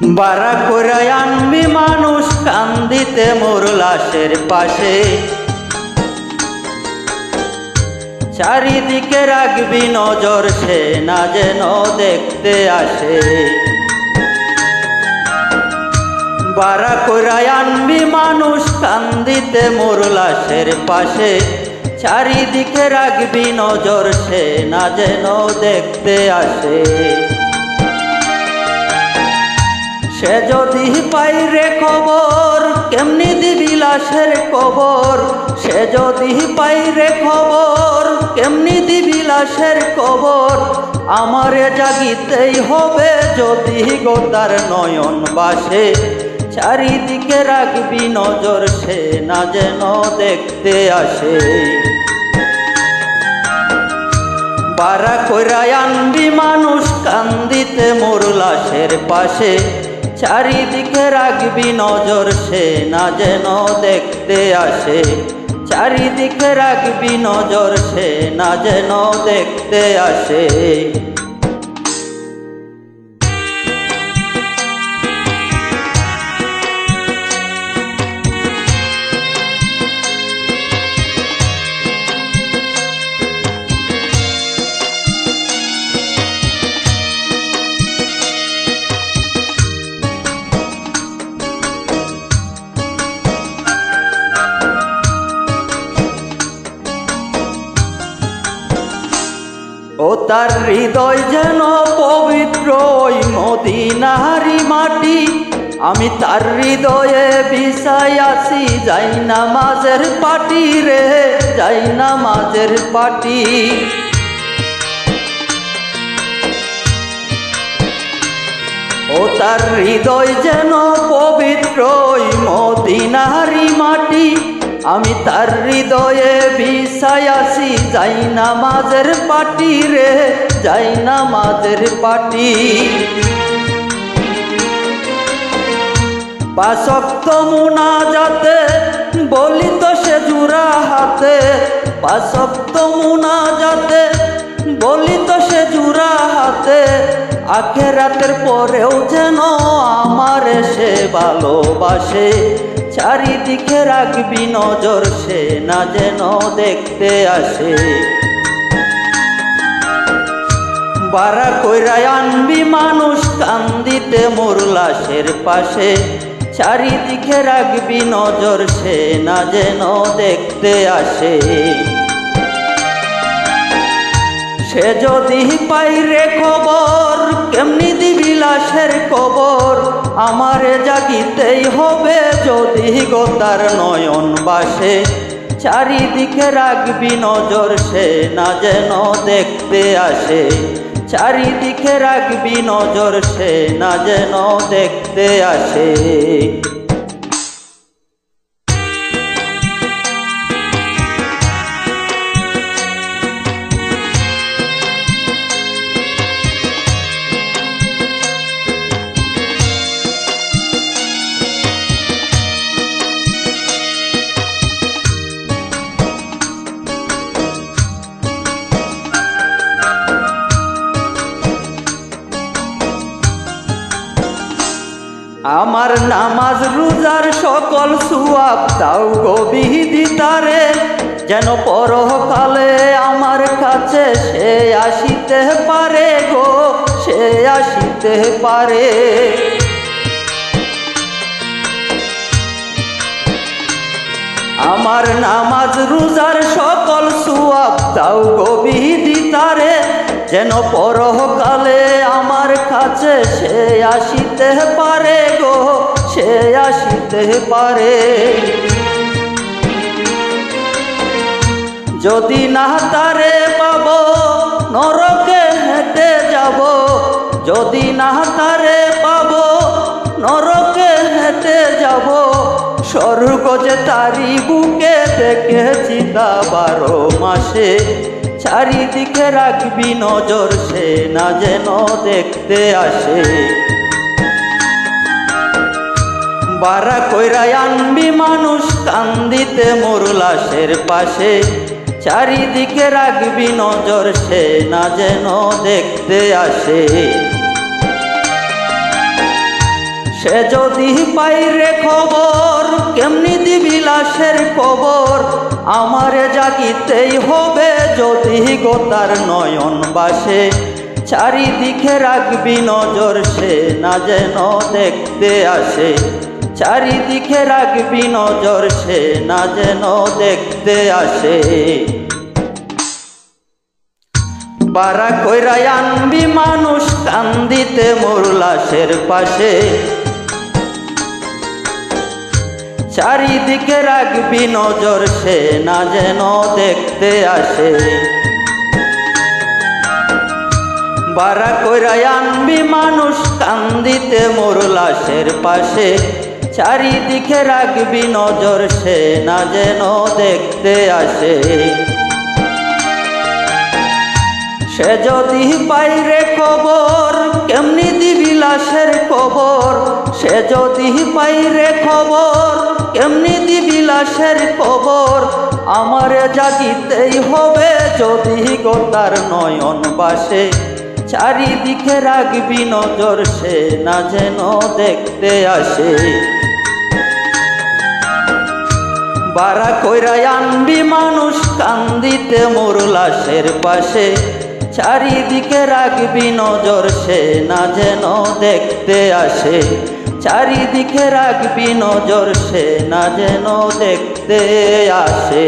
বারা করে আনবি মানুষ কান্দিতে মোর লাশের পাশে, চারিদিকে রাখবি নজর সে না যেন দেখতে আসে। বারা করে আনবি মানুষ কান্দিতে মোর লাশের পাশে, চারিদিকে রাখবি নজর সে না যেন দেখতে আসে। সে যদি পাই রে খবর কেমনি দিবি লাশের কবর, সে যদি পাই রে খবর কেমনি দিবি লাশের কবর। আমারে জাগিতেই হবে যদি গোতার নয়ন বাসে, চারিদিকে রাখবি নজর সে না যেন দেখতে আসে। বারা কইরা আনবি মানুষ কান্দিতে মোর লাশের পাশে, চারিদিকে রাখবি নজর সে না যেন দেখতে আসে। চারিদিকে রাখবি নজর সে না যেন দেখতে আসে। ও তার হৃদয় যেন পবিত্র ওই মদিনারি মাটি, আমি তার হৃদয়ে বিছাই আছি যাই নামাজের পাটি রে, যাই নামাজের পাটি। ও তার হৃদয় যেন পবিত্র ওই মদিনারি মাটি, আমি তার হৃদয়ে বিছাই আছি যাই নামাজের পাটি রে, যাই নামাজের পাটি। পাঁচ ওয়াক্ত মুনাজাতে বলি তো সে জুরা হাতে, পাঁচ ওয়াক্ত মুনাজাতে বলি তো সে জুরা হাতে। আখিরাতের পরেও যেন আমার সে ভালোবাসে, চারিদিকে রাখবি নজর সে না যেন দেখতে আসে। বারা কইরা আনবি মানুষ কান্দিতে মোর লাশের পাশে, চারিদিকে রাখবি নজর সে না যেন দেখতে আসে। সে যদি পাই রে খবর কেমনি দিবি লাশের কবর, আমারে জাগিতেই হবে যদি গোতার নয়ন বাসে। চারিদিকে রাখবি নজর সে না যেন দেখতে আসে, চারিদিকে রাখবি নজর সে না যেন দেখতে আসে। আমার নামাজ রোজার সকল সুয়াব দাও গো বিদিতারে, যেন পরকালে আমার কাছে সে আসিতে পারে গো, সে আসিতে পারে। আমার নামাজ রোজার সকল সুয়াব দাও গো বিদিতারে, যেন পরকালে আমার কাছে সে আসিতে পারে গো, সে আসিতে পারে। যদি না তারে পাবো নরকে হেঁটে যাব, যদি না তারে পাবো নরকে হেঁটে যাব। স্বর্গ যে তারি বুকে দেখেছি তা 12 মাসে, চারিদিকে রাখবি নজর সে না যেন দেখতে আসে। বারা কইরা আনবি মানুষ কান্দিতে মোর লাশের পাশে, চারিদিকে রাখবি নজর সে না যেন দেখতে আসে। সে যদি পাই রে খবর কেমনি দিবি লাশের কবর, আমারে জাগিতেই হবে যদি গো তার নয়ন বাসে। চারিদিকে রাখবি নজর সে না যেন দেখতে আসে, চারিদিকে রাখবি নজর সে না যেন দেখতে আসে। বারা কইরা আনবি মানুষ কান্দিতে মোর লাশের পাশে, চারিদিকে রাখবি নজর সে না যেন দেখতে আসে। বারা কইরা আনবি মানুষ কান্দিতে মোর লাশের পাশে, চারিদিকে রাখবি নজর সে না যেন দেখতে আসে। সে যদি পাই রে খবর কেমনি দিবি লাশের কবর, সে যদি পাই রে খবর কেমনি দিবি লাশের কবর, আমারে জাগিতেই হবে যদি গো তার নয়ন বাসে। চারিদিকে রাখবি নজর সে না যেন দেখতে আসে। বারা কইরা আনবি মানুষ কান্দিতে মোর লাশের পাশে, চারিদিকে রাখবি নজর সে না যেন দেখতে আসে, চারিদিকে রাখবি নজর সে না যেন দেখতে আসে।